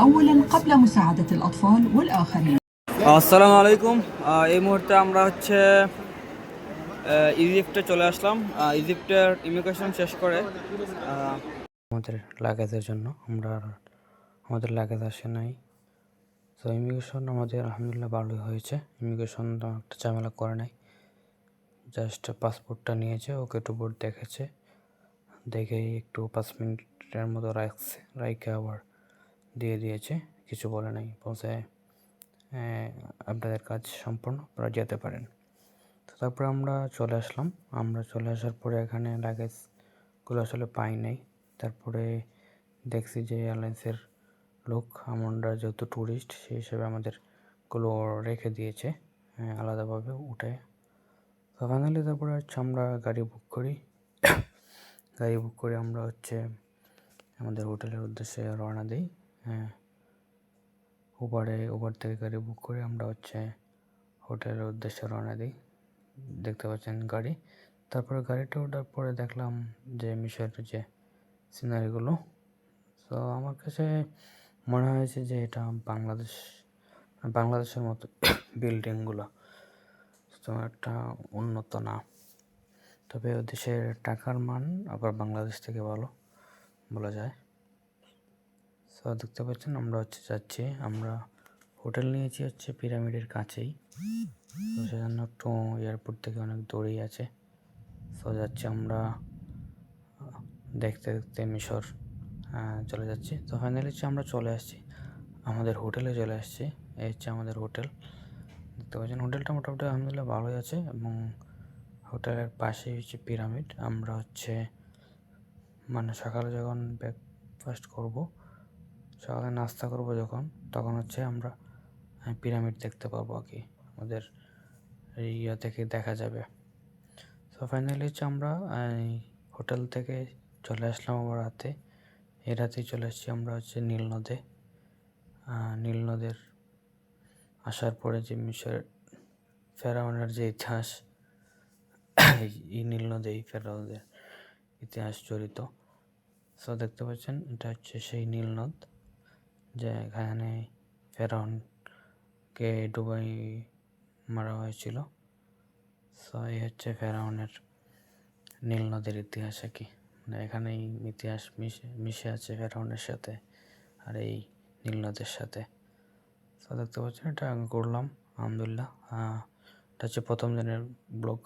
أولاً قبل مساعدة الأطفال والآخرين. আসসালামু আলাইকুম। এই মুহূর্তে আমরা ইজিপ্টে চলে আসলাম। ইজিপ্টের ইমিগ্রেশন শেষ করে আমাদের লাগেজের জন্য আমাদের লাগেজ আসে নাই। তো ইমিগ্রেশন আমাদের আলহামদুলিল্লাহ ভালোই হয়েছে। ইমিগ্রেশন একটা ঝামেলা করে নাই, জাস্ট পাসপোর্টটা নিয়েছে, ওকে টু বোর্ড দেখেছে, দেখেই একটু 5 মিনিটের মতো রাইখে আবার দিয়ে দিয়েছে, কিছু বলে নাই, বলছে আপনাদের কাজ সম্পূর্ণ, আপনারা যেতে পারেন। তো তারপরে আমরা চলে আসলাম। আমরা চলে আসার পরে এখানে লাগেজগুলো আসলে পাই নাই। তারপরে দেখছি যে এয়ারলাইন্সের লোক, আমরা যেহেতু ট্যুরিস্ট সেই হিসেবে আমাদেরগুলো রেখে দিয়েছে আলাদাভাবে উঠে। তো ফাইনালি তারপরে আমরা গাড়ি বুক করি। আমরা আমাদের হোটেলের উদ্দেশ্যে রওনা দিই। উবার থেকে গাড়ি বুক করে আমরা হোটেলের উদ্দেশ্যে রওনা দিই। দেখতে পাচ্ছেন গাড়ি। তারপরে গাড়িটা ওঠার পরে দেখলাম যে মিশরের যে সিনারিগুলো, তো আমার কাছে মনে হয়েছে যে এটা বাংলাদেশের মতো বিল্ডিংগুলো তেমন একটা উন্নত না, তবে দেশের টাকার মান আবার বাংলাদেশ থেকে ভালো বলা যায়। তো দেখতে পাচ্ছেন আমরা যাচ্ছি, আমরা হোটেল নিয়েছি পিরামিডের কাছেই, তো সেজন্য একটু এয়ারপোর্ট থেকে অনেক দূরেই আছে। তো যাচ্ছি আমরা দেখতে দেখতে মিশর চলে যাচ্ছি। তো ফাইনালি আমরা চলে আসছি, আমাদের হোটেলে চলে আসছি। এই আমাদের হোটেল, দেখতে পাচ্ছেন হোটেলটা মোটামুটি আলহামদুলিল্লাহ ভালোই আছে, এবং হোটেলের পাশেই পিরামিড। আমরা মানে সকালে যখন ব্রেকফাস্ট করব, সকালে নাস্তা করব যখন, তখন আমরা পিরামিড দেখতে পাবো আর কি, আমাদের ইয়া থেকে দেখা যাবে। তো ফাইনালি আমরা হোটেল থেকে চলে আসলাম আবার রাতে। এই রাতেই চলে আসছি আমরা নীল নদের আসার পরে যে মিশর ফেরাউনের যে ইতিহাস, এই নীল নদে ফেরাউনের ইতিহাস জড়িত। সো দেখতে পাচ্ছেন এটা সেই নীল নদ, যে এখানে ফেরাউনকে ডুবাই মারা হয়েছিল। সো এই ফেরাউনের নীল নদের ইতিহাস আর কি, মানে এখানেই ইতিহাস মিশে আছে ফেরাউনের সাথে আর এই নীল নদের সাথে। তো দেখতে পাচ্ছেন এটা করলাম আলহামদুলিল্লাহ। এটা প্রথম দিনের ব্লগ।